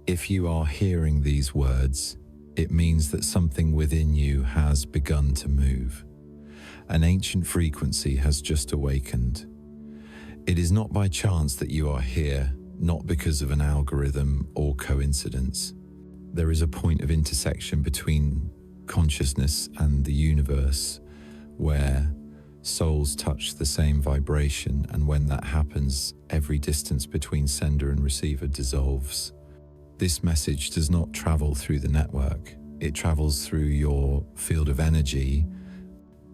If you are hearing these words, it means that something within you has begun to move. An ancient frequency has just awakened. It is not by chance that you are here, not because of an algorithm or coincidence. There is a point of intersection between consciousness and the universe where souls touch the same vibration, and when that happens, every distance between sender and receiver dissolves. This message does not travel through the network. It travels through your field of energy.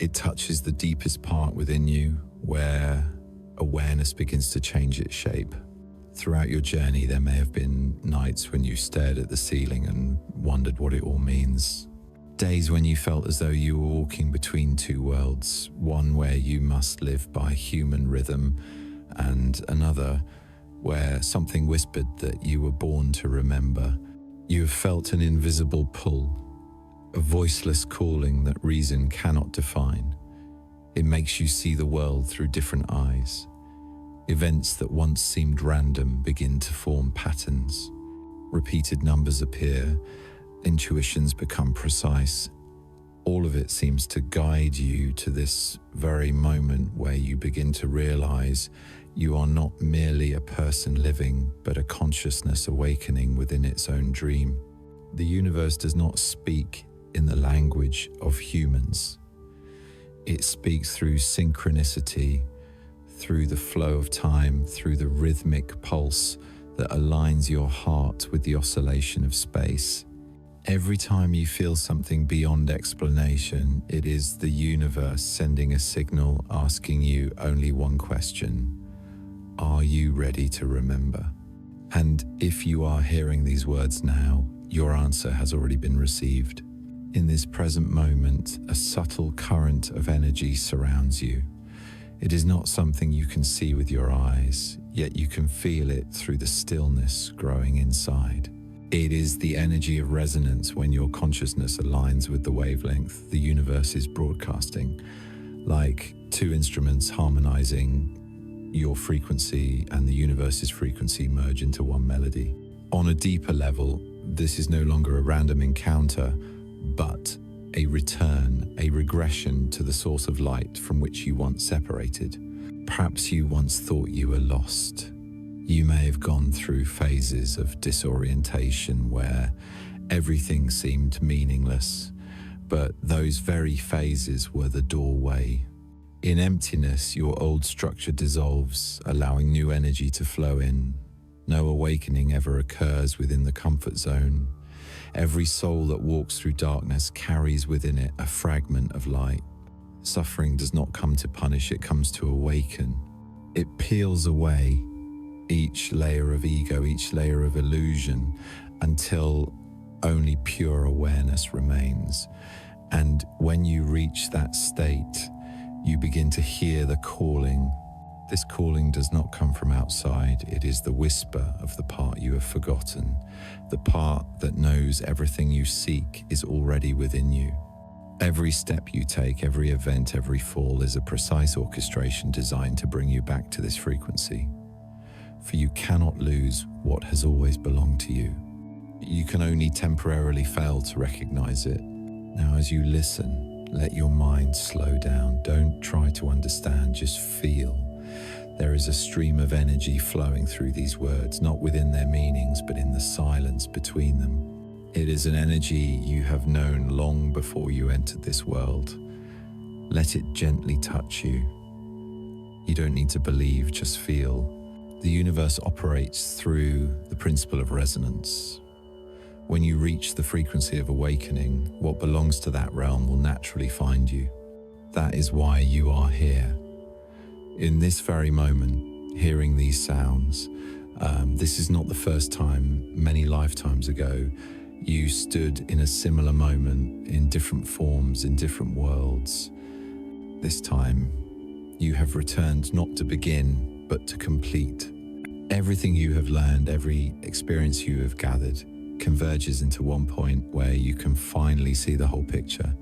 It touches the deepest part within you where awareness begins to change its shape. Throughout your journey, there may have been nights when you stared at the ceiling and wondered what it all means. Days when you felt as though you were walking between two worlds, one where you must live by human rhythm and another where something whispered that you were born to remember. You have felt an invisible pull, a voiceless calling that reason cannot define. It makes you see the world through different eyes. Events that once seemed random begin to form patterns. Repeated numbers appear, intuitions become precise. All of it seems to guide you to this very moment where you begin to realize you are not merely a person living, but a consciousness awakening within its own dream. The universe does not speak in the language of humans. It speaks through synchronicity, through the flow of time, through the rhythmic pulse that aligns your heart with the oscillation of space. Every time you feel something beyond explanation, it is the universe sending a signal asking you only one question: are you ready to remember? And if you are hearing these words now, your answer has already been received. In this present moment, a subtle current of energy surrounds you. It is not something you can see with your eyes, yet you can feel it through the stillness growing inside. It is the energy of resonance. When your consciousness aligns with the wavelength the universe is broadcasting, like two instruments harmonizing. Your frequency and the universe's frequency merge into one melody. On a deeper level, this is no longer a random encounter, but a return, a regression to the source of light from which you once separated. Perhaps you once thought you were lost. You may have gone through phases of disorientation where everything seemed meaningless, but those very phases were the doorway. In emptiness, your old structure dissolves, allowing new energy to flow in. No awakening ever occurs within the comfort zone. Every soul that walks through darkness carries within it a fragment of light. Suffering does not come to punish, it comes to awaken. It peels away each layer of ego, each layer of illusion, until only pure awareness remains. And when you reach that state, you begin to hear the calling. This calling does not come from outside. It is the whisper of the part you have forgotten. The part that knows everything you seek is already within you. Every step you take, every event, every fall is a precise orchestration designed to bring you back to this frequency. For you cannot lose what has always belonged to you. You can only temporarily fail to recognize it. Now, as you listen, let your mind slow down. Don't try to understand, just feel. There is a stream of energy flowing through these words, not within their meanings, but in the silence between them. It is an energy you have known long before you entered this world. Let it gently touch you. You don't need to believe, just feel. The universe operates through the principle of resonance. When you reach the frequency of awakening, what belongs to that realm will naturally find you. That is why you are here. In this very moment, hearing these sounds, this is not the first time. Many lifetimes ago, you stood in a similar moment in different forms, in different worlds. This time, you have returned not to begin, but to complete. Everything you have learned, every experience you have gathered, converges into one point where you can finally see the whole picture.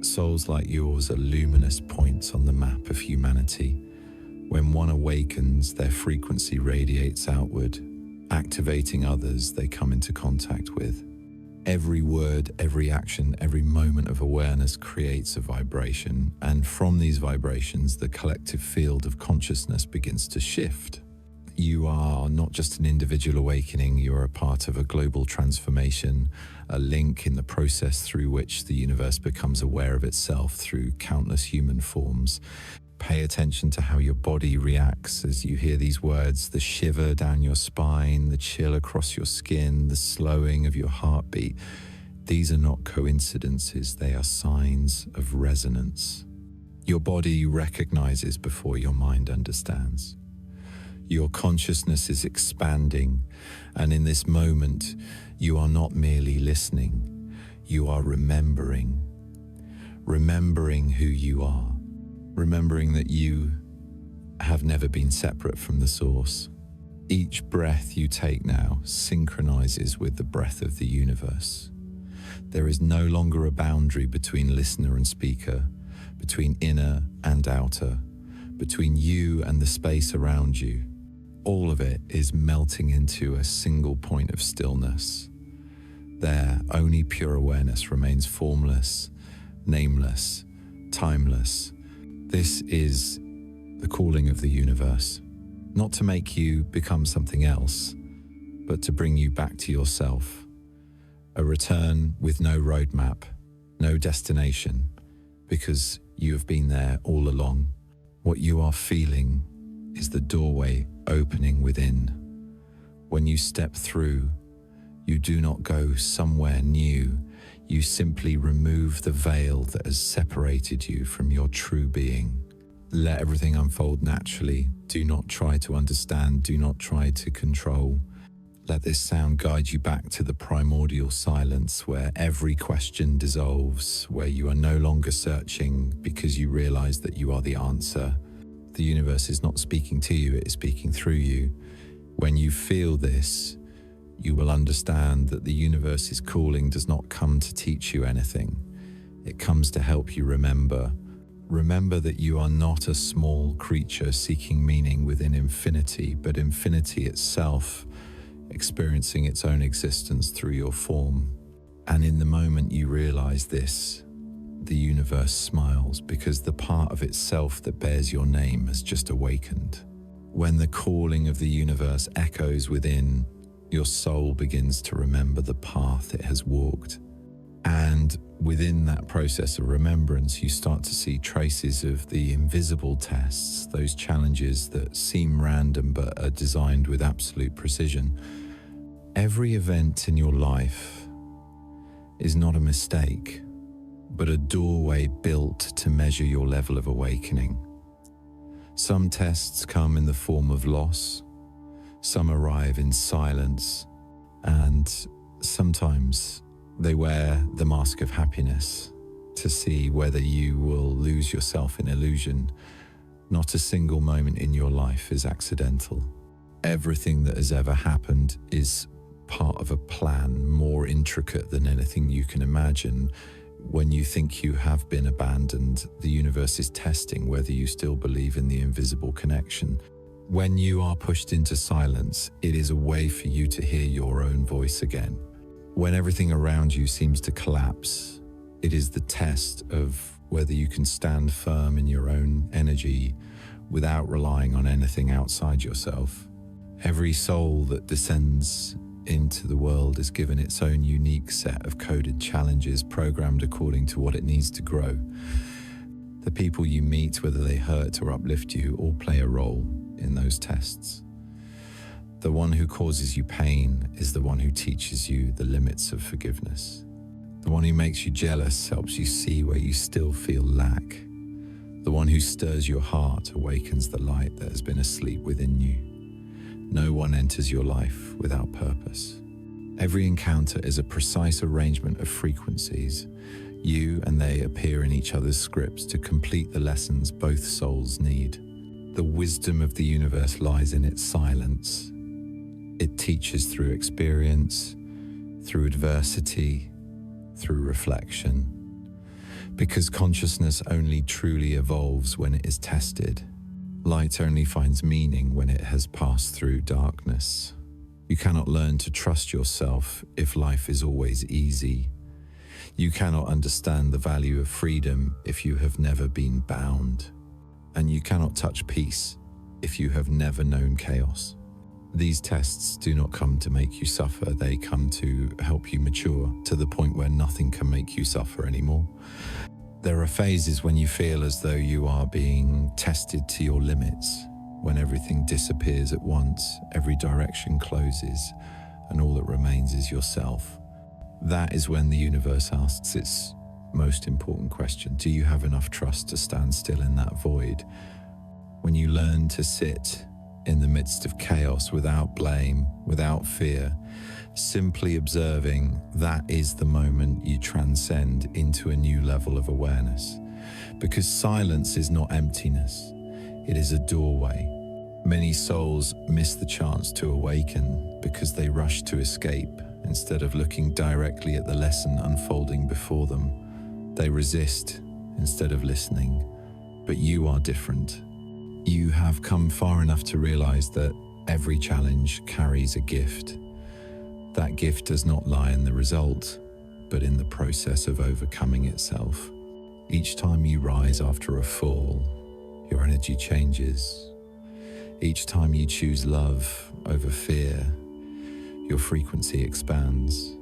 Souls like yours are luminous points on the map of humanity. When one awakens, their frequency radiates outward. activating others they come into contact with. Every word, every action, every moment of awareness creates a vibration, and from these vibrations, the collective field of consciousness begins to shift. You are not just an individual awakening, you are a part of a global transformation, a link in the process through which the universe becomes aware of itself through countless human forms. Pay attention to how your body reacts as you hear these words, the shiver down your spine, the chill across your skin, the slowing of your heartbeat. These are not coincidences, they are signs of resonance. Your body recognizes before your mind understands. Your consciousness is expanding, and in this moment, you are not merely listening, you are remembering who you are. Remembering that you have never been separate from the source. Each breath you take now synchronizes with the breath of the universe. There is no longer a boundary between listener and speaker, between inner and outer, between you and the space around you. All of it is melting into a single point of stillness. There, only pure awareness remains formless, nameless, timeless. This is the calling of the universe, not to make you become something else, but to bring you back to yourself. A return with no roadmap, no destination, because you have been there all along. What you are feeling is the doorway opening within. When you step through, you do not go somewhere new. You simply remove the veil that has separated you from your true being. Let everything unfold naturally. Do not try to understand. Do not try to control. Let this sound guide you back to the primordial silence where every question dissolves, where you are no longer searching because you realize that you are the answer. The universe is not speaking to you, it is speaking through you. When you feel this, you will understand that the universe's calling does not come to teach you anything. It comes to help you remember. Remember that you are not a small creature seeking meaning within infinity, but infinity itself, experiencing its own existence through your form. And in the moment you realize this, the universe smiles because the part of itself that bears your name has just awakened. When the calling of the universe echoes within, your soul begins to remember the path it has walked. And within that process of remembrance, you start to see traces of the invisible tests, those challenges that seem random but are designed with absolute precision. Every event in your life is not a mistake, but a doorway built to measure your level of awakening. Some tests come in the form of loss, some arrive in silence, and sometimes they wear the mask of happiness to see whether you will lose yourself in illusion. Not a single moment in your life is accidental. Everything that has ever happened is part of a plan more intricate than anything you can imagine. When you think you have been abandoned, the universe is testing whether you still believe in the invisible connection. When you are pushed into silence, it is a way for you to hear your own voice again. When everything around you seems to collapse, it is the test of whether you can stand firm in your own energy without relying on anything outside yourself. Every soul that descends into the world is given its own unique set of coded challenges programmed according to what it needs to grow. The people you meet, whether they hurt or uplift you, all play a role in those tests. The one who causes you pain is the one who teaches you the limits of forgiveness. The one who makes you jealous helps you see where you still feel lack. The one who stirs your heart awakens the light that has been asleep within you. No one enters your life without purpose. Every encounter is a precise arrangement of frequencies. You and they appear in each other's scripts to complete the lessons both souls need. The wisdom of the universe lies in its silence. It teaches through experience, through adversity, through reflection. Because consciousness only truly evolves when it is tested. Light only finds meaning when it has passed through darkness. You cannot learn to trust yourself if life is always easy. You cannot understand the value of freedom if you have never been bound. And you cannot touch peace if you have never known chaos. These tests do not come to make you suffer, they come to help you mature to the point where nothing can make you suffer anymore. There are phases when you feel as though you are being tested to your limits, when everything disappears at once, every direction closes, and all that remains is yourself. That is when the universe asks its most important question: do you have enough trust to stand still in that void? When you learn to sit in the midst of chaos without blame, without fear, simply observing, that is the moment you transcend into a new level of awareness. Because silence is not emptiness, it is a doorway. Many souls miss the chance to awaken because they rush to escape instead of looking directly at the lesson unfolding before them. They resist instead of listening. But you are different. You have come far enough to realize that every challenge carries a gift. That gift does not lie in the result, but in the process of overcoming itself. Each time you rise after a fall, your energy changes. Each time you choose love over fear, your frequency expands.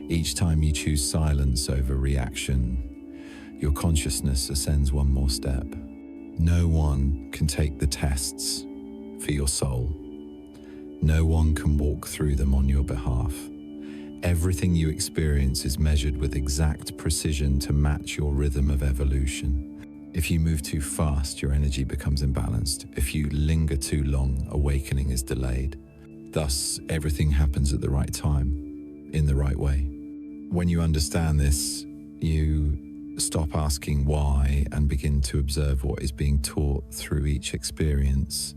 Each time you choose silence over reaction, your consciousness ascends one more step. No one can take the tests for your soul. No one can walk through them on your behalf. Everything you experience is measured with exact precision to match your rhythm of evolution. If you move too fast, your energy becomes imbalanced. If you linger too long, awakening is delayed. Thus, everything happens at the right time, in the right way. When you understand this, you stop asking why and begin to observe what is being taught through each experience.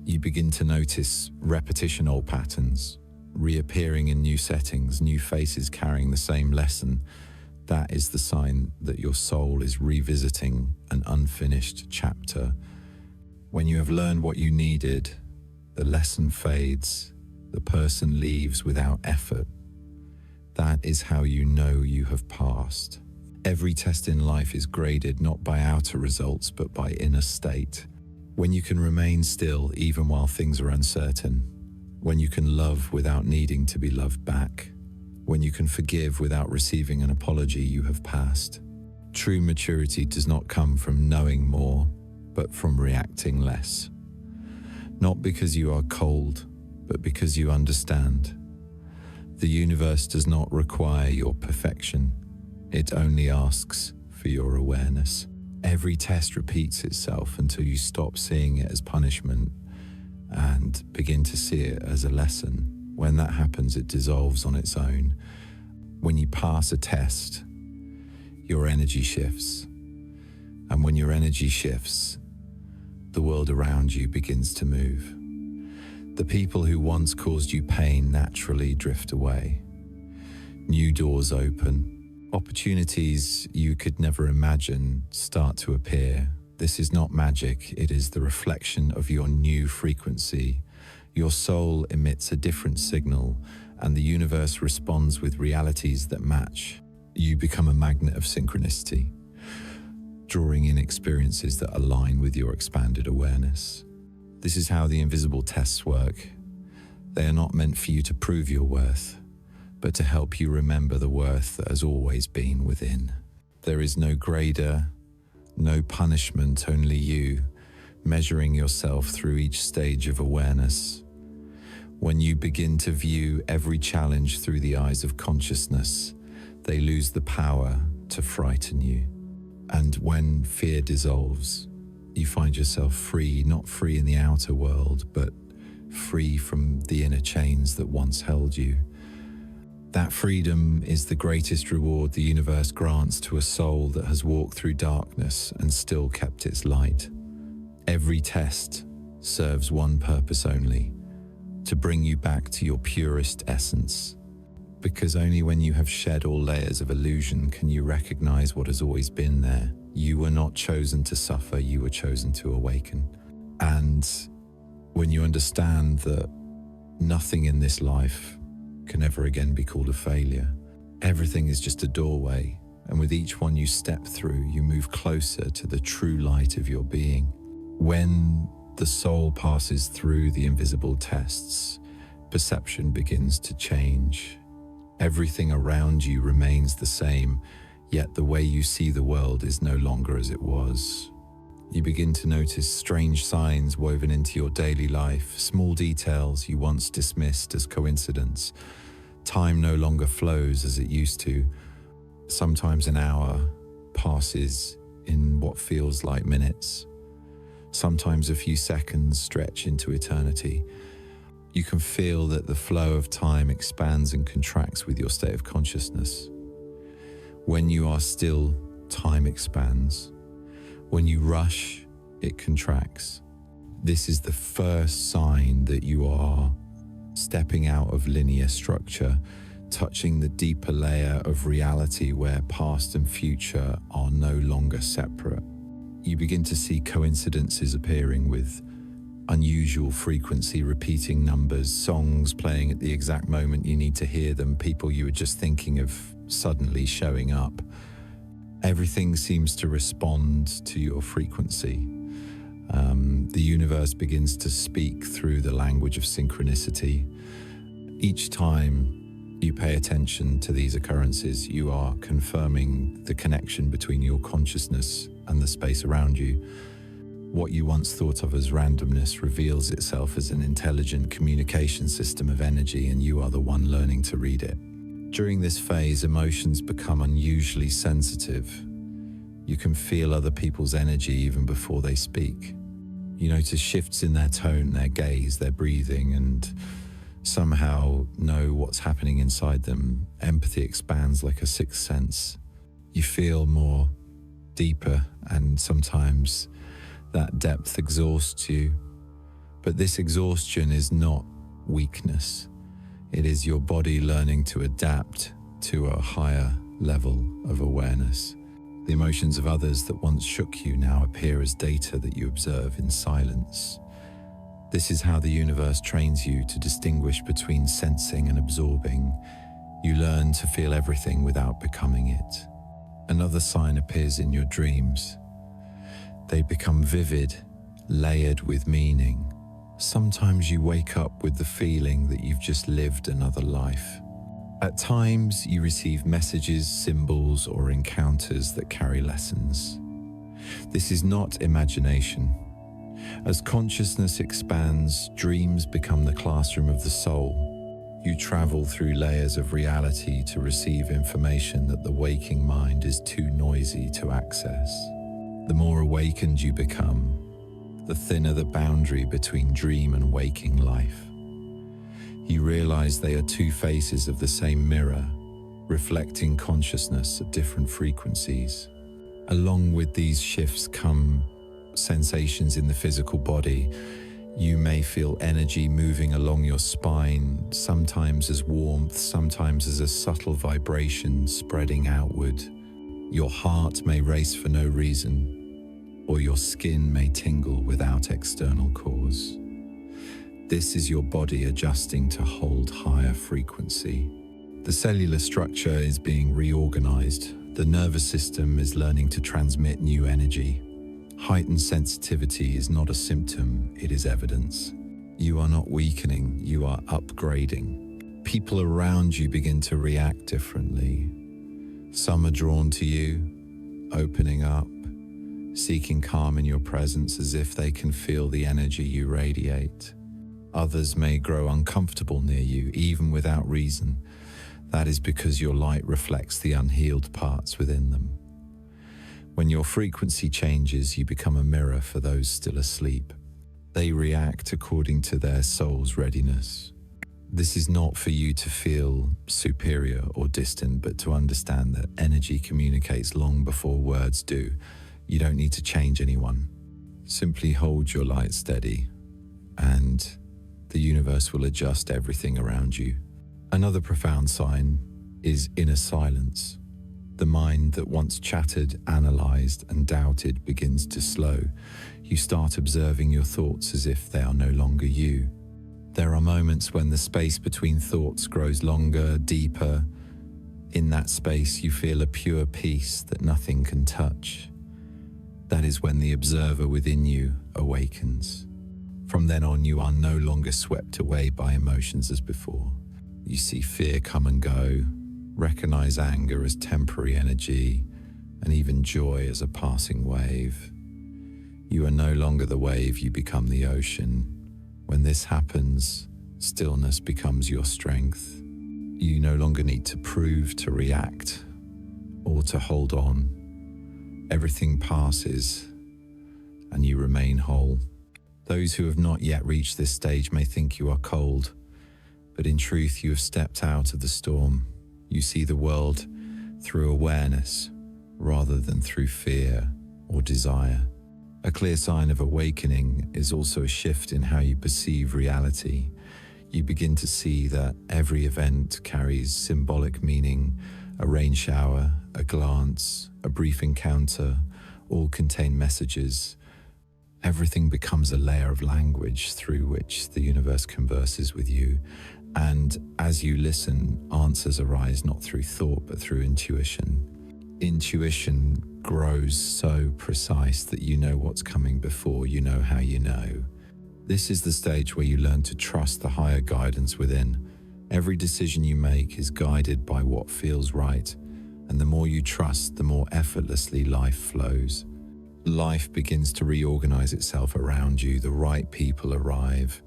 You begin to notice repetition old patterns, reappearing in new settings, new faces carrying the same lesson. That is the sign that your soul is revisiting an unfinished chapter. When you have learned what you needed, the lesson fades, the person leaves without effort. That is how you know you have passed. Every test in life is graded not by outer results, but by inner state. When you can remain still even while things are uncertain, when you can love without needing to be loved back, when you can forgive without receiving an apology, you have passed. True maturity does not come from knowing more, but from reacting less. Not because you are cold, but because you understand. The universe does not require your perfection. It only asks for your awareness. Every test repeats itself until you stop seeing it as punishment and begin to see it as a lesson. When that happens, it dissolves on its own. When you pass a test, your energy shifts. And when your energy shifts, the world around you begins to move. The people who once caused you pain naturally drift away. New doors open. Opportunities you could never imagine start to appear. This is not magic, it is the reflection of your new frequency. Your soul emits a different signal, and the universe responds with realities that match. You become a magnet of synchronicity, drawing in experiences that align with your expanded awareness. This is how the invisible tests work. They are not meant for you to prove your worth, but to help you remember the worth that has always been within. There is no grader, no punishment, only you, measuring yourself through each stage of awareness. When you begin to view every challenge through the eyes of consciousness, they lose the power to frighten you. And when fear dissolves, you find yourself free, not free in the outer world, but free from the inner chains that once held you. That freedom is the greatest reward the universe grants to a soul that has walked through darkness and still kept its light. Every test serves one purpose only: to bring you back to your purest essence. Because only when you have shed all layers of illusion can you recognize what has always been there. You were not chosen to suffer, you were chosen to awaken. And when you understand that Nothing in this life can ever again be called a failure. Everything is just a doorway, and with each one you step through, you move closer to the true light of your being. When the soul passes through the invisible tests, perception begins to change. Everything around you remains the same, yet the way you see the world is no longer as it was. You begin to notice strange signs woven into your daily life, small details you once dismissed as coincidence. Time no longer flows as it used to. Sometimes an hour passes in what feels like minutes. Sometimes a few seconds stretch into eternity. You can feel that the flow of time expands and contracts with your state of consciousness. When you are still, time expands. When you rush, it contracts. This is the first sign that you are stepping out of linear structure, touching the deeper layer of reality where past and future are no longer separate. You begin to see coincidences appearing with unusual frequency, repeating numbers, songs playing at the exact moment you need to hear them, people you were just thinking of suddenly showing up. Everything seems to respond to your frequency. The universe begins to speak through the language of synchronicity. Each time you pay attention to these occurrences, you are confirming the connection between your consciousness and the space around you. What you once thought of as randomness reveals itself as an intelligent communication system of energy, and you are the one learning to read it. During this phase, emotions become unusually sensitive. You can feel other people's energy even before they speak. You notice shifts in their tone, their gaze, their breathing, and somehow know what's happening inside them. Empathy expands like a sixth sense. You feel more deeper, and sometimes that depth exhausts you. But this exhaustion is not weakness. It is your body learning to adapt to a higher level of awareness. The emotions of others that once shook you now appear as data that you observe in silence. This is how the universe trains you to distinguish between sensing and absorbing. You learn to feel everything without becoming it. Another sign appears in your dreams. They become vivid, layered with meaning. Sometimes you wake up with the feeling that you've just lived another life. At times, you receive messages, symbols, or encounters that carry lessons. This is not imagination. As consciousness expands, dreams become the classroom of the soul. You travel through layers of reality to receive information that the waking mind is too noisy to access. The more awakened you become, the thinner the boundary between dream and waking life. You realize they are two faces of the same mirror, reflecting consciousness at different frequencies. Along with these shifts come sensations in the physical body. You may feel energy moving along your spine, sometimes as warmth, sometimes as a subtle vibration spreading outward. Your heart may race for no reason, or your skin may tingle without external cause. This is your body adjusting to hold higher frequency. The cellular structure is being reorganized. The nervous system is learning to transmit new energy. Heightened sensitivity is not a symptom, it is evidence. You are not weakening, you are upgrading. People around you begin to react differently. Some are drawn to you, opening up, seeking calm in your presence as if they can feel the energy you radiate. Others may grow uncomfortable near you, even without reason. That is because your light reflects the unhealed parts within them. When your frequency changes, you become a mirror for those still asleep. They react according to their soul's readiness. This is not for you to feel superior or distant, but to understand that energy communicates long before words do. You don't need to change anyone. Simply hold your light steady, and the universe will adjust everything around you. Another profound sign is inner silence. The mind that once chattered, analyzed, and doubted begins to slow. You start observing your thoughts as if they are no longer you. There are moments when the space between thoughts grows longer, deeper. In that space, you feel a pure peace that nothing can touch. That is when the observer within you awakens. From then on, you are no longer swept away by emotions as before. You see fear come and go, recognize anger as temporary energy, and even joy as a passing wave. You are no longer the wave, you become the ocean. When this happens, stillness becomes your strength. You no longer need to prove, to react, or to hold on. Everything passes, and you remain whole. Those who have not yet reached this stage may think you are cold, but in truth you have stepped out of the storm. You see the world through awareness rather than through fear or desire. A clear sign of awakening is also a shift in how you perceive reality. You begin to see that every event carries symbolic meaning. A rain shower, a glance, a brief encounter, all contain messages. Everything becomes a layer of language through which the universe converses with you. And as you listen, answers arise not through thought but through intuition. Intuition grows so precise that you know what's coming before you know how you know. This is the stage where you learn to trust the higher guidance within. Every decision you make is guided by what feels right, and the more you trust, the more effortlessly life flows. Life begins to reorganize itself around you. The right people arrive,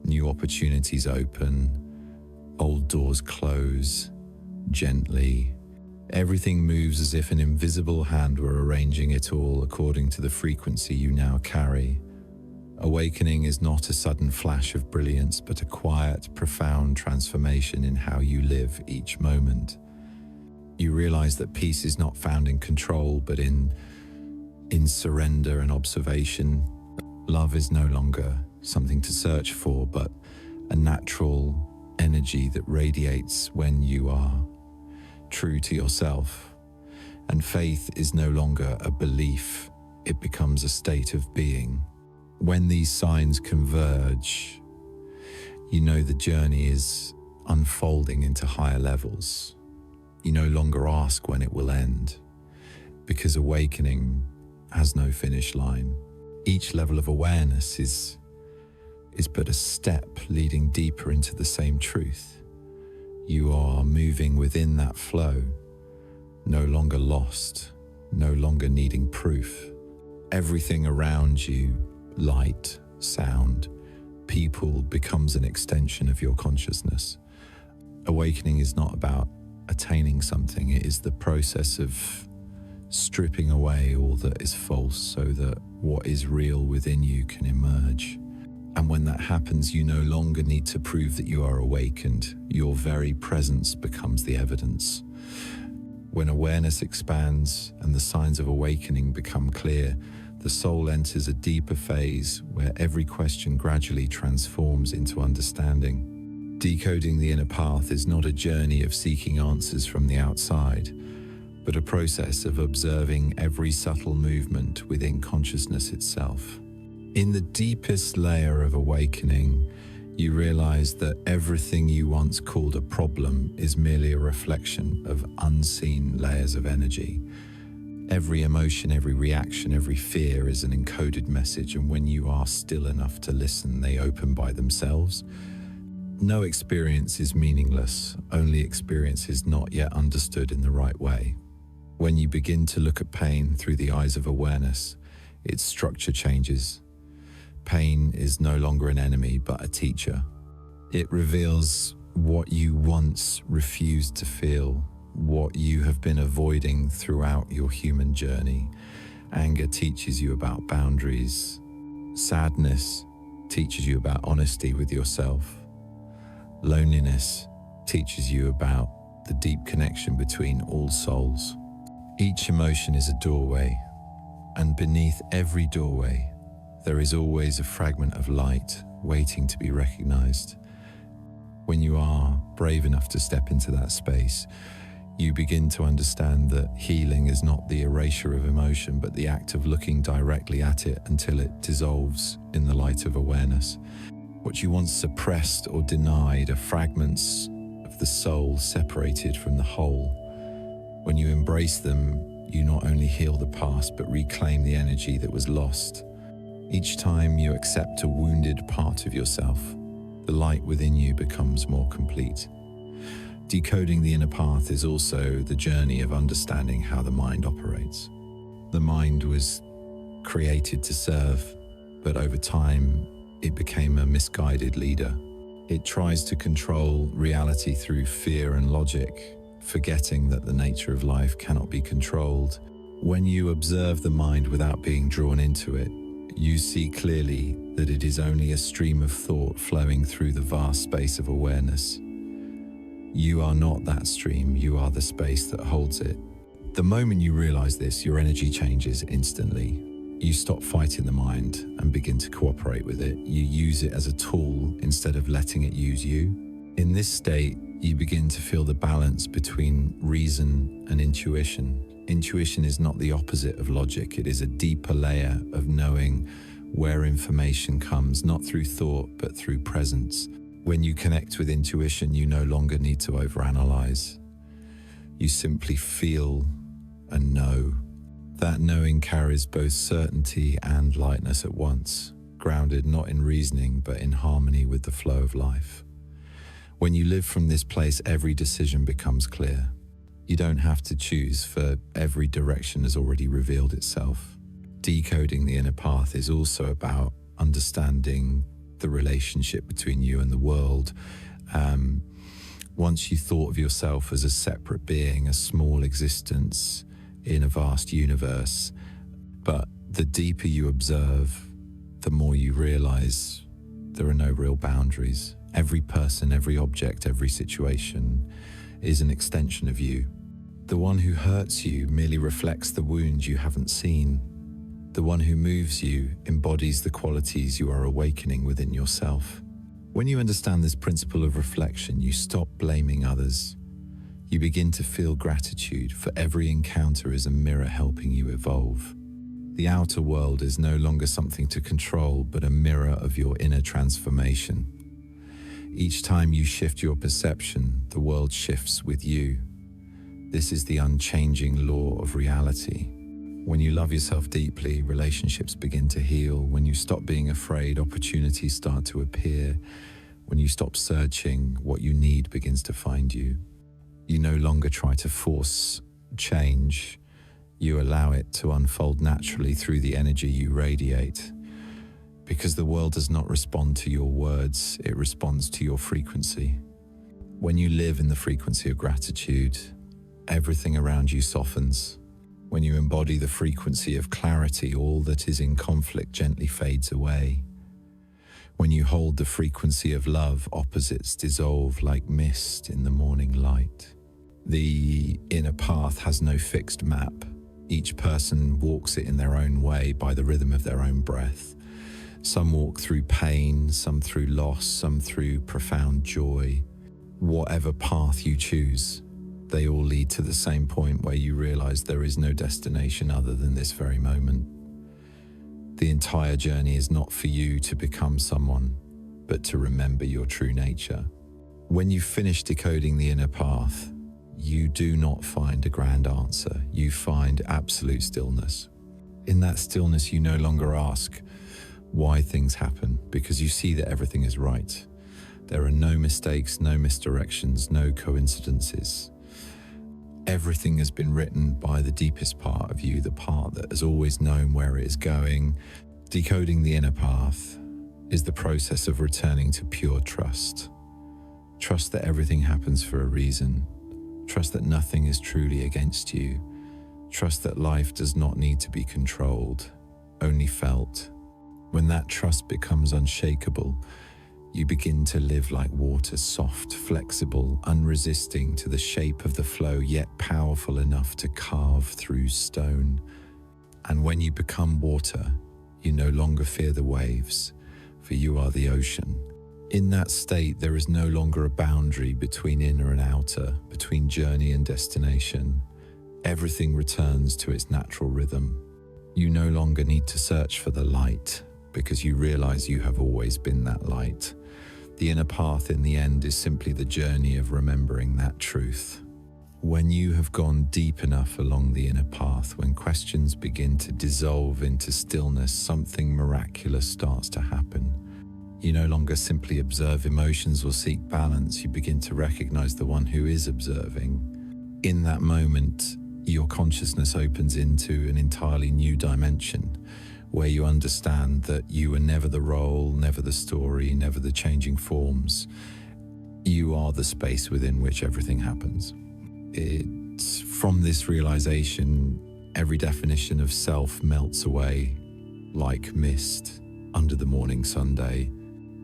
new opportunities open, old doors close gently. Everything moves as if an invisible hand were arranging it all according to the frequency you now carry. Awakening is not a sudden flash of brilliance, but a quiet, profound transformation in how you live each moment. You realize that peace is not found in control, but in surrender and observation. Love is no longer something to search for, but a natural energy that radiates when you are true to yourself. And faith is no longer a belief, it becomes a state of being. When these signs converge, you know the journey is unfolding into higher levels. You no longer ask when it will end, because awakening has no finish line. Each level of awareness is but a step leading deeper into the same truth. You are moving within that flow, no longer lost, no longer needing proof. Everything around you, light, sound, people, becomes an extension of your consciousness. Awakening is not about attaining something, it is the process of stripping away all that is false so that what is real within you can emerge. And when that happens, you no longer need to prove that you are awakened. Your very presence becomes the evidence. When awareness expands and the signs of awakening become clear, the soul enters a deeper phase where every question gradually transforms into understanding. Decoding the inner path is not a journey of seeking answers from the outside, but a process of observing every subtle movement within consciousness itself. In the deepest layer of awakening, you realize that everything you once called a problem is merely a reflection of unseen layers of energy. Every emotion, every reaction, every fear is an encoded message, and when you are still enough to listen, they open by themselves. No experience is meaningless, only experience is not yet understood in the right way. When you begin to look at pain through the eyes of awareness, its structure changes. Pain is no longer an enemy, but a teacher. It reveals what you once refused to feel, what you have been avoiding throughout your human journey. Anger teaches you about boundaries. Sadness teaches you about honesty with yourself. Loneliness teaches you about the deep connection between all souls. Each emotion is a doorway, and beneath every doorway, there is always a fragment of light waiting to be recognized. When you are brave enough to step into that space, you begin to understand that healing is not the erasure of emotion, but the act of looking directly at it until it dissolves in the light of awareness. What you once suppressed or denied are fragments of the soul separated from the whole. When you embrace them, you not only heal the past, but reclaim the energy that was lost. Each time you accept a wounded part of yourself, the light within you becomes more complete. Decoding the inner path is also the journey of understanding how the mind operates. The mind was created to serve, but over time, it became a misguided leader. It tries to control reality through fear and logic, forgetting that the nature of life cannot be controlled. When you observe the mind without being drawn into it, you see clearly that it is only a stream of thought flowing through the vast space of awareness. You are not that stream, you are the space that holds it. The moment you realize this, your energy changes instantly. You stop fighting the mind and begin to cooperate with it. You use it as a tool instead of letting it use you. In this state, you begin to feel the balance between reason and intuition. Intuition is not the opposite of logic. It is a deeper layer of knowing where information comes, not through thought, but through presence. When you connect with intuition, you no longer need to overanalyze. You simply feel and know. That knowing carries both certainty and lightness at once, grounded not in reasoning, but in harmony with the flow of life. When you live from this place, every decision becomes clear. You don't have to choose, for every direction has already revealed itself. Decoding the inner path is also about understanding the relationship between you and the world. Once you thought of yourself as a separate being, a small existence in a vast universe, but the deeper you observe, the more you realize there are no real boundaries. Every person, every object, every situation is an extension of you. The one who hurts you merely reflects the wound you haven't seen. The one who moves you embodies the qualities you are awakening within yourself. When you understand this principle of reflection, you stop blaming others. You begin to feel gratitude, for every encounter is a mirror helping you evolve. The outer world is no longer something to control, but a mirror of your inner transformation. Each time you shift your perception, the world shifts with you. This is the unchanging law of reality. When you love yourself deeply, relationships begin to heal. When you stop being afraid, opportunities start to appear. When you stop searching, what you need begins to find you. You no longer try to force change. You allow it to unfold naturally through the energy you radiate. Because the world does not respond to your words, it responds to your frequency. When you live in the frequency of gratitude, everything around you softens. When you embody the frequency of clarity, all that is in conflict gently fades away. When you hold the frequency of love, opposites dissolve like mist in the morning light. The inner path has no fixed map. Each person walks it in their own way by the rhythm of their own breath. Some walk through pain, some through loss, some through profound joy. Whatever path you choose, they all lead to the same point where you realize there is no destination other than this very moment. The entire journey is not for you to become someone, but to remember your true nature. When you finish decoding the inner path, you do not find a grand answer. You find absolute stillness. In that stillness, you no longer ask why things happen, because you see that everything is right. There are no mistakes, no misdirections, no coincidences. Everything has been written by the deepest part of you, the part that has always known where it is going. Decoding the inner path is the process of returning to pure trust. Trust that everything happens for a reason. Trust that nothing is truly against you. Trust that life does not need to be controlled, only felt. When that trust becomes unshakable, you begin to live like water, soft, flexible, unresisting to the shape of the flow, yet powerful enough to carve through stone. And when you become water, you no longer fear the waves, for you are the ocean. In that state, there is no longer a boundary between inner and outer, between journey and destination. Everything returns to its natural rhythm. You no longer need to search for the light, because you realize you have always been that light. The inner path in the end is simply the journey of remembering that truth. When you have gone deep enough along the inner path, when questions begin to dissolve into stillness, something miraculous starts to happen. You no longer simply observe emotions or seek balance, you begin to recognize the one who is observing. In that moment, your consciousness opens into an entirely new dimension, where you understand that you are never the role, never the story, never the changing forms. You are the space within which everything happens. It's from this realization, every definition of self melts away like mist under the morning sunday.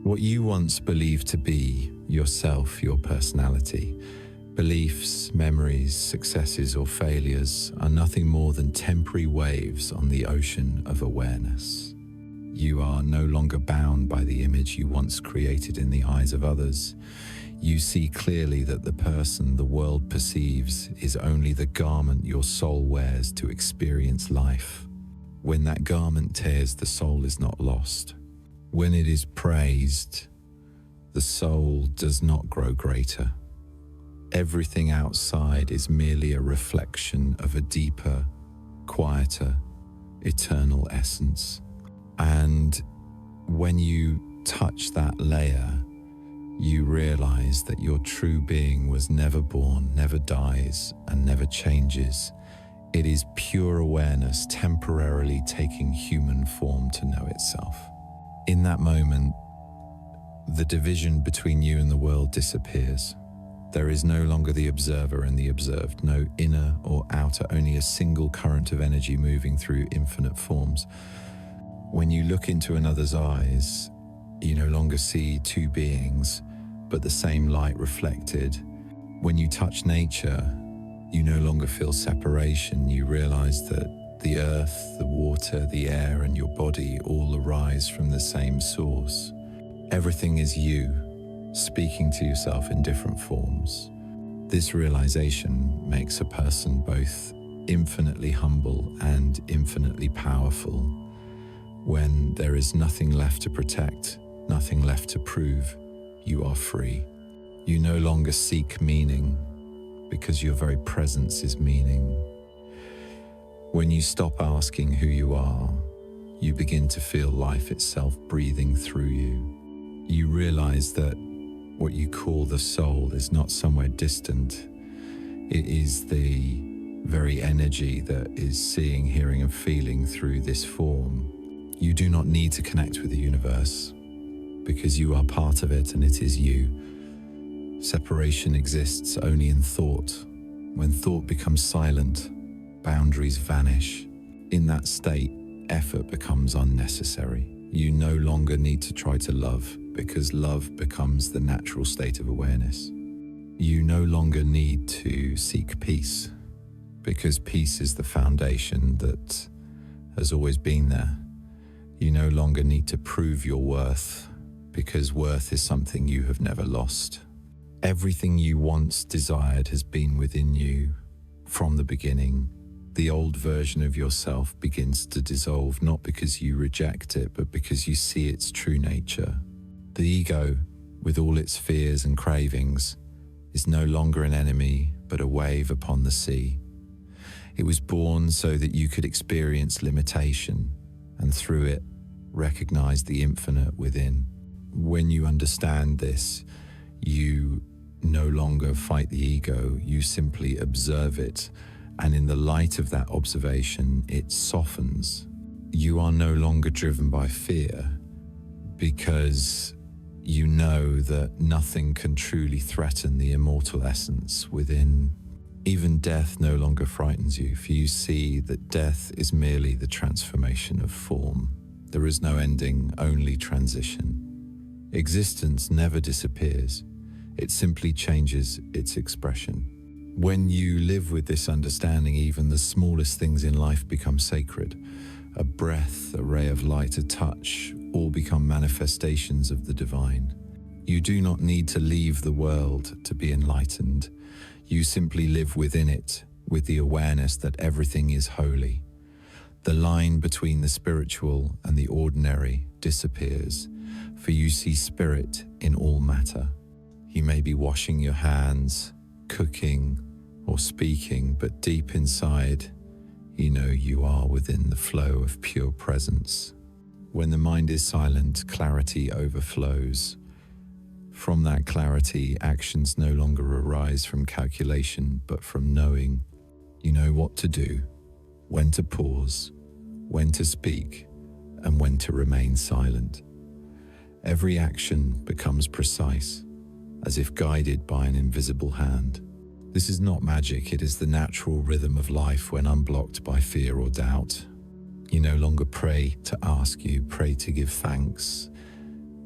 What you once believed to be yourself, your personality, beliefs, memories, successes or failures are nothing more than temporary waves on the ocean of awareness. You are no longer bound by the image you once created in the eyes of others. You see clearly that the person the world perceives is only the garment your soul wears to experience life. When that garment tears, the soul is not lost. When it is praised, the soul does not grow greater. Everything outside is merely a reflection of a deeper, quieter, eternal essence. And when you touch that layer, you realize that your true being was never born, never dies, and never changes. It is pure awareness temporarily taking human form to know itself. In that moment, the division between you and the world disappears. There is no longer the observer and the observed, no inner or outer, only a single current of energy moving through infinite forms. When you look into another's eyes, you no longer see two beings, but the same light reflected. When you touch nature, you no longer feel separation. You realize that the earth, the water, the air, and your body all arise from the same source. Everything is you, speaking to yourself in different forms. This realization makes a person both infinitely humble and infinitely powerful. When there is nothing left to protect, nothing left to prove, you are free. You no longer seek meaning, because your very presence is meaning. When you stop asking who you are, you begin to feel life itself breathing through you. You realize that what you call the soul is not somewhere distant. It is the very energy that is seeing, hearing, and feeling through this form. You do not need to connect with the universe, because you are part of it and it is you. Separation exists only in thought. When thought becomes silent, boundaries vanish. In that state, effort becomes unnecessary. You no longer need to try to love, because love becomes the natural state of awareness. You no longer need to seek peace, because peace is the foundation that has always been there. You no longer need to prove your worth, because worth is something you have never lost. Everything you once desired has been within you from the beginning. The old version of yourself begins to dissolve, not because you reject it, but because you see its true nature. The ego, with all its fears and cravings, is no longer an enemy, but a wave upon the sea. It was born so that you could experience limitation, and through it, recognize the infinite within. When you understand this, you no longer fight the ego, you simply observe it, and in the light of that observation, it softens. You are no longer driven by fear, because you know that nothing can truly threaten the immortal essence within. Even death no longer frightens you, for you see that death is merely the transformation of form. There is no ending, only transition. Existence never disappears. It simply changes its expression. When you live with this understanding, even the smallest things in life become sacred. A breath, a ray of light, a touch, all become manifestations of the divine. You do not need to leave the world to be enlightened. You simply live within it, with the awareness that everything is holy. The line between the spiritual and the ordinary disappears, for you see spirit in all matter. You may be washing your hands, cooking, or speaking, but deep inside, you know you are within the flow of pure presence. When the mind is silent, clarity overflows. From that clarity, actions no longer arise from calculation, but from knowing. You know what to do, when to pause, when to speak, and when to remain silent. Every action becomes precise, as if guided by an invisible hand. This is not magic, it is the natural rhythm of life when unblocked by fear or doubt. You no longer pray to ask, you pray to give thanks.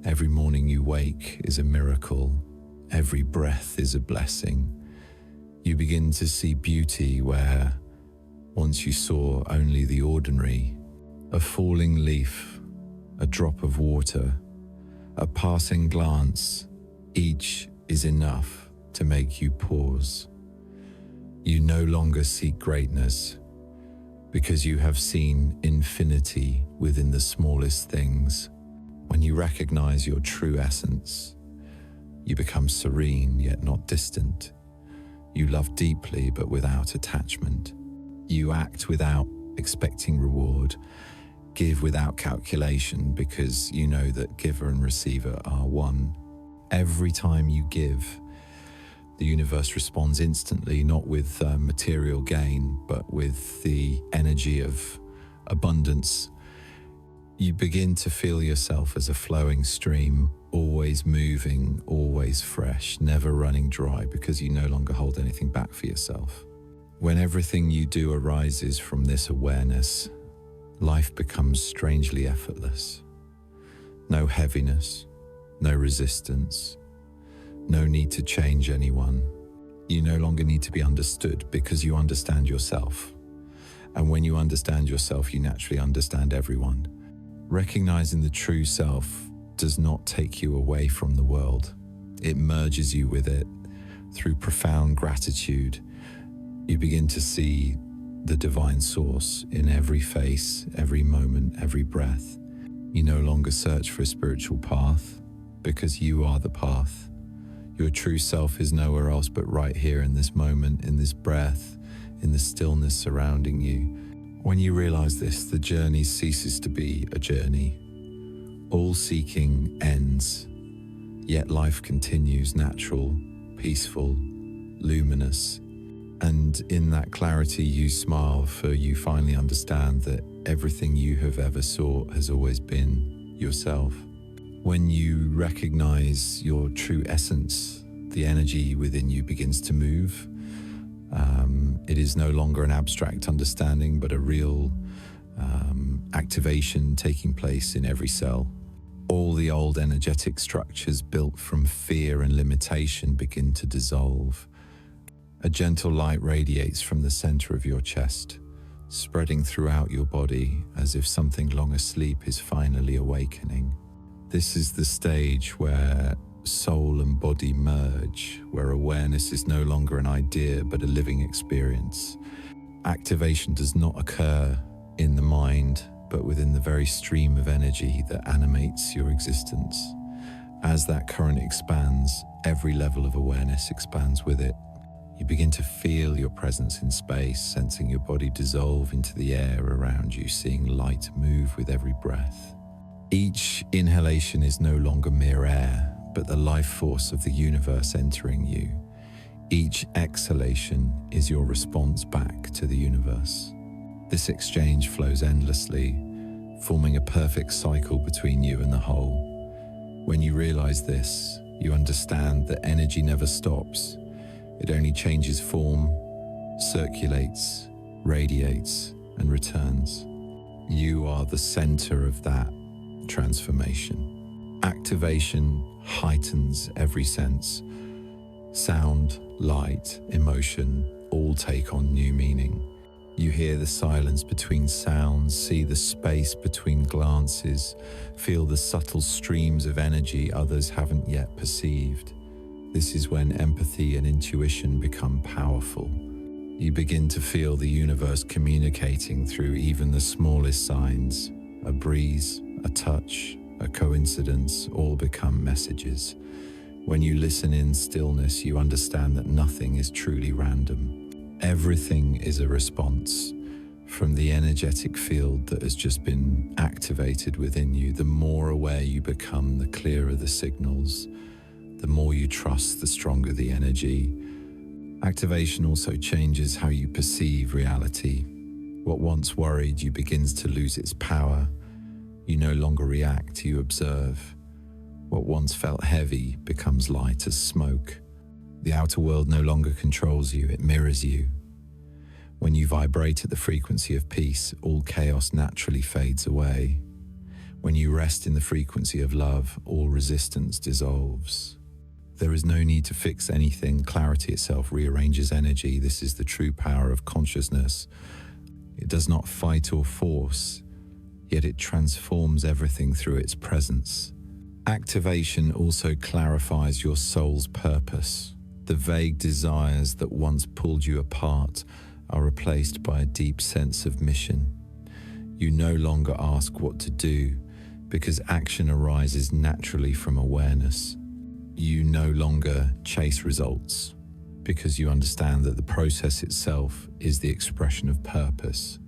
Every morning you wake is a miracle. Every breath is a blessing. You begin to see beauty where once you saw only the ordinary. A falling leaf, a drop of water, a passing glance, each is enough to make you pause. You no longer seek greatness because you have seen infinity within the smallest things. When you recognize your true essence, you become serene yet not distant. You love deeply but without attachment. You act without expecting reward, give without calculation because you know that giver and receiver are one. Every time you give, the universe responds instantly, not with material gain, but with the energy of abundance. You begin to feel yourself as a flowing stream, always moving, always fresh, never running dry, because you no longer hold anything back for yourself. When everything you do arises from this awareness, life becomes strangely effortless. No heaviness, no resistance, no need to change anyone. You no longer need to be understood because you understand yourself. And when you understand yourself, you naturally understand everyone. Recognizing the true self does not take you away from the world. It merges you with it. Through profound gratitude, you begin to see the divine source in every face, every moment, every breath. You no longer search for a spiritual path because you are the path. Your true self is nowhere else but right here in this moment, in this breath, in the stillness surrounding you. When you realize this, the journey ceases to be a journey. All seeking ends, yet life continues natural, peaceful, luminous. And in that clarity you smile, for you finally understand that everything you have ever sought has always been yourself. When you recognize your true essence, the energy within you begins to move. It is no longer an abstract understanding, but a real activation taking place in every cell. All the old energetic structures built from fear and limitation begin to dissolve. A gentle light radiates from the center of your chest, spreading throughout your body as if something long asleep is finally awakening. This is the stage where soul and body merge, where awareness is no longer an idea but a living experience. Activation does not occur in the mind, but within the very stream of energy that animates your existence. As that current expands, every level of awareness expands with it. You begin to feel your presence in space, sensing your body dissolve into the air around you, seeing light move with every breath. Each inhalation is no longer mere air, but the life force of the universe entering you. Each exhalation is your response back to the universe. This exchange flows endlessly, forming a perfect cycle between you and the whole. When you realize this, you understand that energy never stops. It only changes form, circulates, radiates, and returns. You are the center of that transformation. Activation heightens every sense. Sound, light, emotion all take on new meaning. You hear the silence between sounds, see the space between glances, feel the subtle streams of energy others haven't yet perceived. This is when empathy and intuition become powerful. You begin to feel the universe communicating through even the smallest signs. A breeze, a touch, a coincidence all become messages. When you listen in stillness, you understand that nothing is truly random. Everything is a response from the energetic field that has just been activated within you. The more aware you become, the clearer the signals. The more you trust, the stronger the energy. Activation also changes how you perceive reality. What once worried you begins to lose its power. You no longer react, you observe. What once felt heavy becomes light as smoke. The outer world no longer controls you, it mirrors you. When you vibrate at the frequency of peace, all chaos naturally fades away. When you rest in the frequency of love, all resistance dissolves. There is no need to fix anything. Clarity itself rearranges energy. This is the true power of consciousness. It does not fight or force, yet it transforms everything through its presence. Activation also clarifies your soul's purpose. The vague desires that once pulled you apart are replaced by a deep sense of mission. You no longer ask what to do because action arises naturally from awareness. You no longer chase results because you understand that the process itself is the expression of purpose.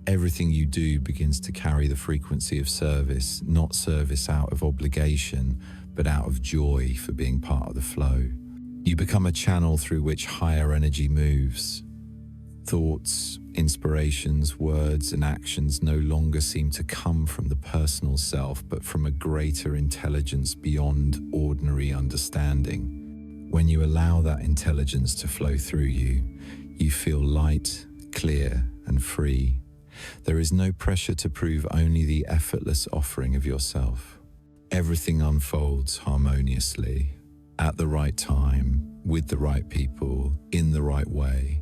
Everything you do begins to carry the frequency of service, not service out of obligation, but out of joy for being part of the flow. You become a channel through which higher energy moves. Thoughts, inspirations, words, and actions no longer seem to come from the personal self, but from a greater intelligence beyond ordinary understanding. When you allow that intelligence to flow through you, you feel light, clear, and free. There is no pressure to prove, only the effortless offering of yourself. Everything unfolds harmoniously, at the right time, with the right people, in the right way.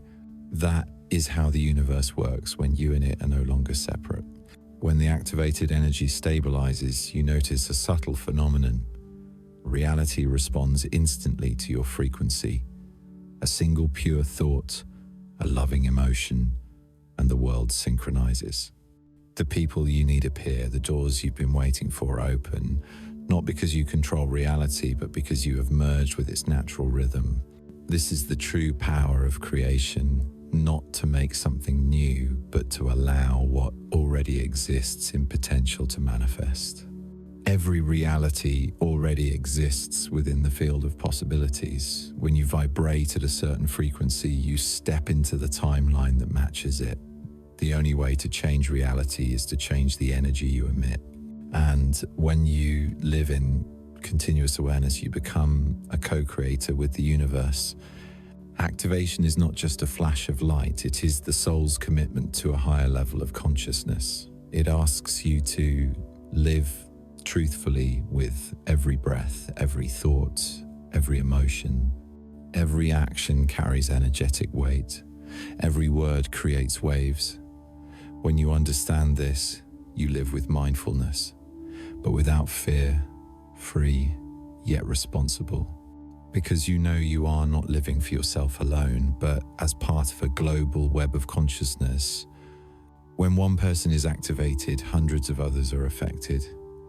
That is how the universe works when you and it are no longer separate. When the activated energy stabilizes, you notice a subtle phenomenon. Reality responds instantly to your frequency. A single pure thought, a loving emotion, and the world synchronizes. The people you need appear, the doors you've been waiting for open, not because you control reality, but because you have merged with its natural rhythm. This is the true power of creation. Not to make something new, but to allow what already exists in potential to manifest. Every reality already exists within the field of possibilities. When you vibrate at a certain frequency, you step into the timeline that matches it. The only way to change reality is to change the energy you emit. And when you live in continuous awareness, you become a co-creator with the universe. Activation is not just a flash of light, it is the soul's commitment to a higher level of consciousness. It asks you to live truthfully with every breath, every thought, every emotion. Every action carries energetic weight. Every word creates waves. When you understand this, you live with mindfulness, but without fear, free, yet responsible. Because you know you are not living for yourself alone, but as part of a global web of consciousness. When one person is activated, hundreds of others are affected.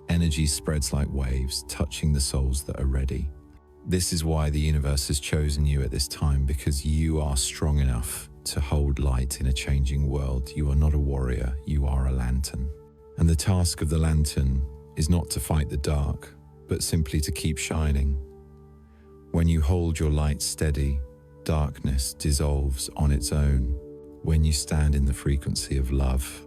Energy spreads like waves, touching the souls that are ready. This is why the universe has chosen you at this time, because you are strong enough to hold light in a changing world. You are not a warrior, you are a lantern. And the task of the lantern is not to fight the dark, but simply to keep shining. When you hold your light steady, darkness dissolves on its own. When you stand in the frequency of love,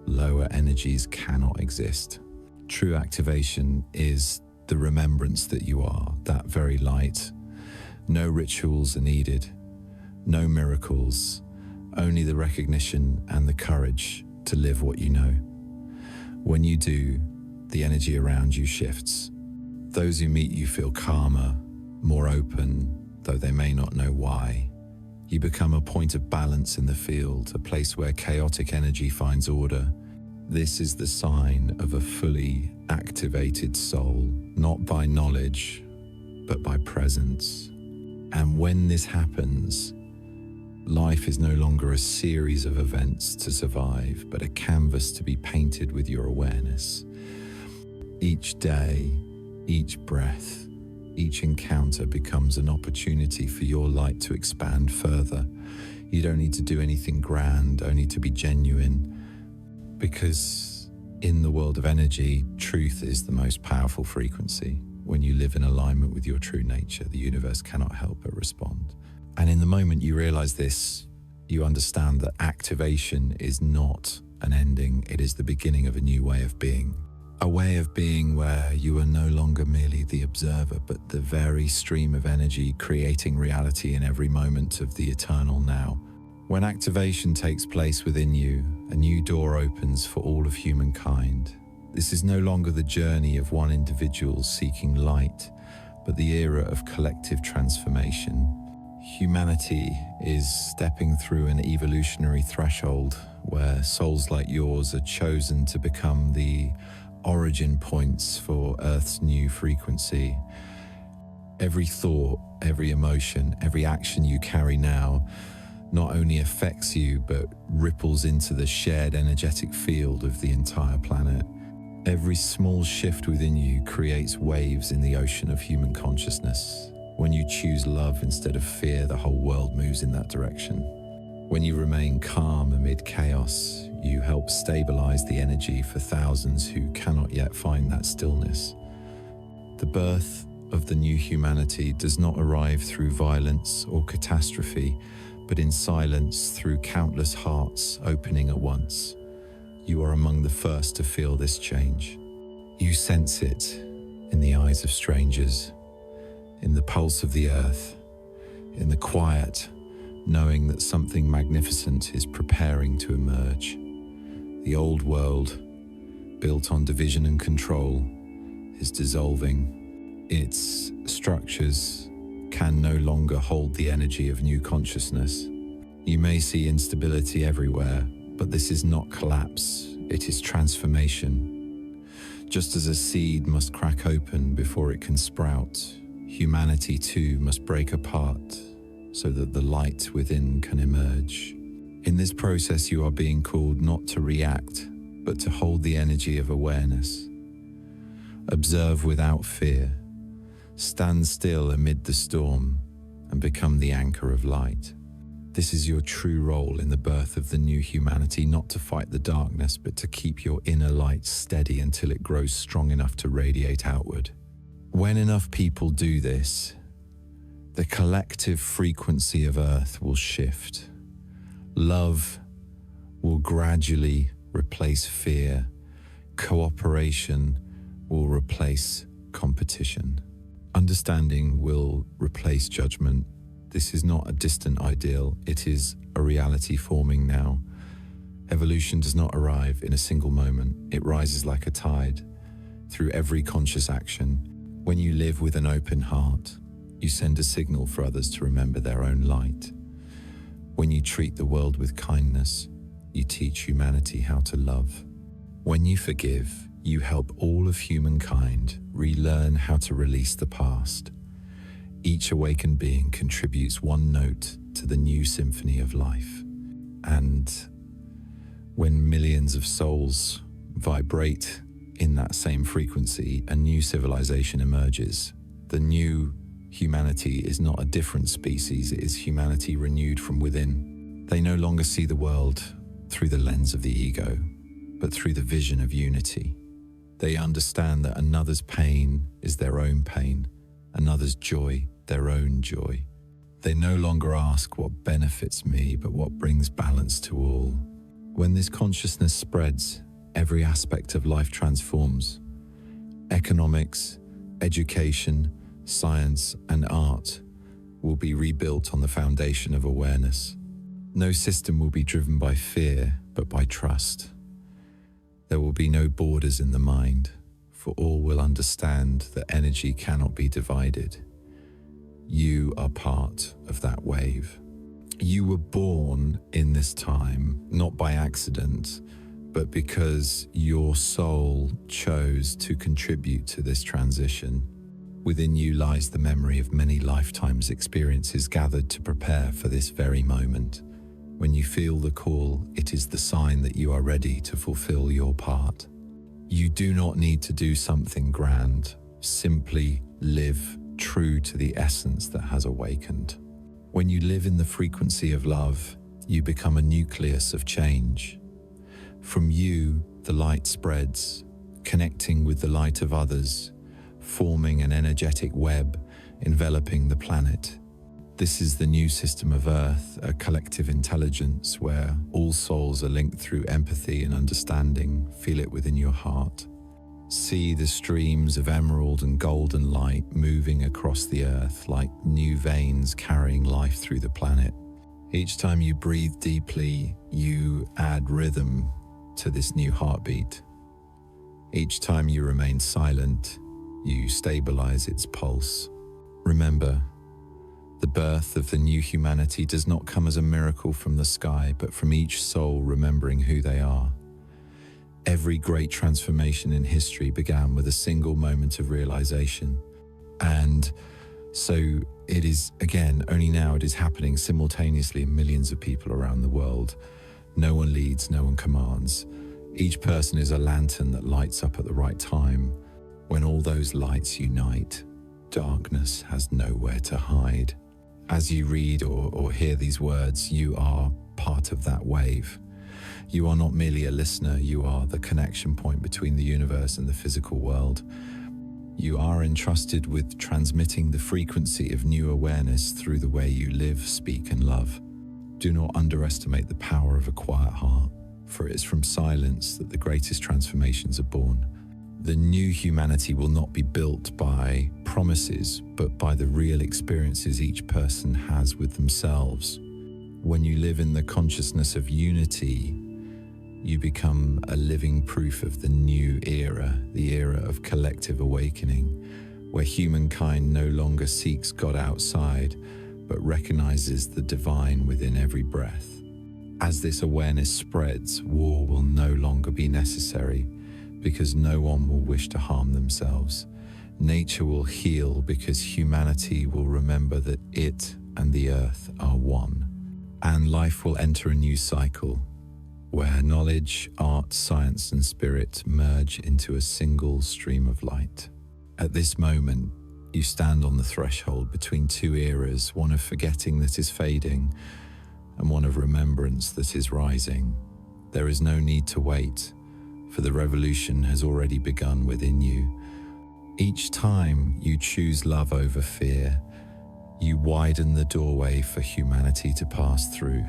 lower energies cannot exist. True activation is the remembrance that you are that very light. No rituals are needed, no miracles, only the recognition and the courage to live what you know. When you do, the energy around you shifts. Those who meet you feel calmer, more open, though they may not know why. You become a point of balance in the field, a place where chaotic energy finds order. This is the sign of a fully activated soul, not by knowledge, but by presence. And when this happens, Life is no longer a series of events to survive, but a canvas to be painted with your awareness. Each day, each breath, each encounter becomes an opportunity for your light to expand further. You don't need to do anything grand, only to be genuine, because in the world of energy, truth is the most powerful frequency. When you live in alignment with your true nature, the universe cannot help but respond. And in the moment you realize this, you understand that activation is not an ending, it is the beginning of a new way of being. A way of being where you are no longer merely the observer, but the very stream of energy creating reality in every moment of the eternal now. When activation takes place within you, a new door opens for all of humankind. This is no longer the journey of one individual seeking light, but the era of collective transformation. Humanity is stepping through an evolutionary threshold where souls like yours are chosen to become the origin points for Earth's new frequency. Every thought, every emotion, every action you carry now not only affects you, but ripples into the shared energetic field of the entire planet. Every small shift within you creates waves in the ocean of human consciousness. When you choose love instead of fear, the whole world moves in that direction. When you remain calm amid chaos, you help stabilize the energy for thousands who cannot yet find that stillness. The birth of the new humanity does not arrive through violence or catastrophe, but in silence through countless hearts opening at once. You are among the first to feel this change. You sense it in the eyes of strangers, in the pulse of the earth, in the quiet, knowing that something magnificent is preparing to emerge. The old world, built on division and control, is dissolving. Its structures can no longer hold the energy of new consciousness. You may see instability everywhere, but this is not collapse, it is transformation. Just as a seed must crack open before it can sprout, humanity too must break apart so that the light within can emerge. In this process, you are being called not to react, but to hold the energy of awareness. Observe without fear. Stand still amid the storm and become the anchor of light. This is your true role in the birth of the new humanity, not to fight the darkness, but to keep your inner light steady until it grows strong enough to radiate outward. When enough people do this, the collective frequency of Earth will shift. Love will gradually replace fear. Cooperation will replace competition. Understanding will replace judgment. This is not a distant ideal, it is a reality forming now. Evolution does not arrive in a single moment. It rises like a tide through every conscious action. When you live with an open heart, you send a signal for others to remember their own light. When you treat the world with kindness, you teach humanity how to love. When you forgive, you help all of humankind relearn how to release the past. Each awakened being contributes one note to the new symphony of life. And when millions of souls vibrate in that same frequency, a new civilization emerges. The new humanity is not a different species, it is humanity renewed from within. They no longer see the world through the lens of the ego, but through the vision of unity. They understand that another's pain is their own pain, another's joy, their own joy. They no longer ask what benefits me, but what brings balance to all. When this consciousness spreads, every aspect of life transforms. Economics, education, science, and art will be rebuilt on the foundation of awareness. No system will be driven by fear, but by trust. There will be no borders in the mind, for all will understand that energy cannot be divided. You are part of that wave. You were born in this time, not by accident, but because your soul chose to contribute to this transition. Within you lies the memory of many lifetimes' experiences gathered to prepare for this very moment. When you feel the call, it is the sign that you are ready to fulfill your part. You do not need to do something grand. Simply live true to the essence that has awakened. When you live in the frequency of love, you become a nucleus of change. From you, the light spreads, connecting with the light of others, forming an energetic web enveloping the planet. This is the new system of Earth, a collective intelligence where all souls are linked through empathy and understanding. Feel it within your heart. See the streams of emerald and golden light moving across the Earth like new veins carrying life through the planet. Each time you breathe deeply, you add rhythm to this new heartbeat. Each time you remain silent, you stabilize its pulse. Remember, the birth of the new humanity does not come as a miracle from the sky, but from each soul remembering who they are. Every great transformation in history began with a single moment of realization. And so it is, again, only now it is happening simultaneously in millions of people around the world. No one leads, no one commands. Each person is a lantern that lights up at the right time. When all those lights unite, darkness has nowhere to hide. As you read or hear these words, you are part of that wave. You are not merely a listener, you are the connection point between the universe and the physical world. You are entrusted with transmitting the frequency of new awareness through the way you live, speak, and love. Do not underestimate the power of a quiet heart, for it is from silence that the greatest transformations are born. The new humanity will not be built by promises, but by the real experiences each person has with themselves. When you live in the consciousness of unity, you become a living proof of the new era, the era of collective awakening, where humankind no longer seeks God outside, but recognizes the divine within every breath. As this awareness spreads, war will no longer be necessary, because no one will wish to harm themselves. Nature will heal because humanity will remember that it and the earth are one. And life will enter a new cycle, where knowledge, art, science, and spirit merge into a single stream of light. At this moment, you stand on the threshold between two eras, one of forgetting that is fading, and one of remembrance that is rising. There is no need to wait, for the revolution has already begun within you. Each time you choose love over fear, you widen the doorway for humanity to pass through.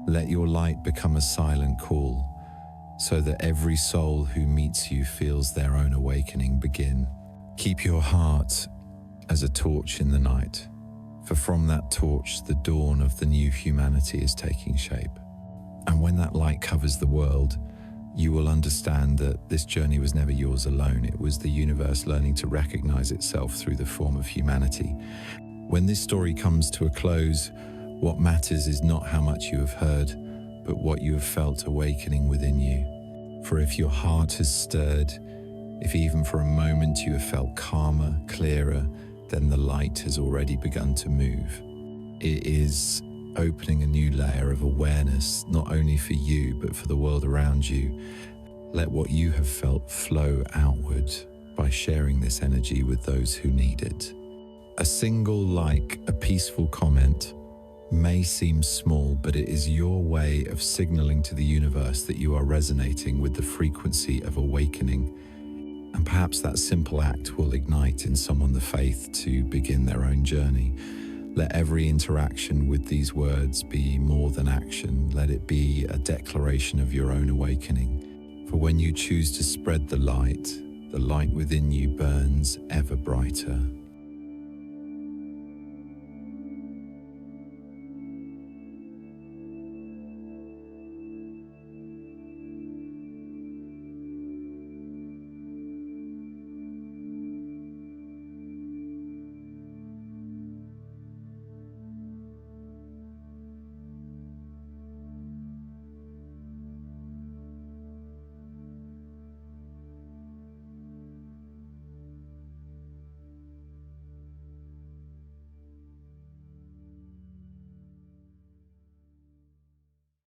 Let your light become a silent call, so that every soul who meets you feels their own awakening begin. Keep your heart as a torch in the night, for from that torch the dawn of the new humanity is taking shape. And when that light covers the world, you will understand that this journey was never yours alone. It was the universe learning to recognize itself through the form of humanity. When this story comes to a close, what matters is not how much you have heard, but what you have felt awakening within you. For if your heart has stirred, if even for a moment you have felt calmer, clearer, then the light has already begun to move. It is opening a new layer of awareness, not only for you, but for the world around you. Let what you have felt flow outward by sharing this energy with those who need it. A single like, a peaceful comment may seem small, but it is your way of signaling to the universe that you are resonating with the frequency of awakening. And perhaps that simple act will ignite in someone the faith to begin their own journey. Let every interaction with these words be more than action. Let it be a declaration of your own awakening. For when you choose to spread the light within you burns ever brighter.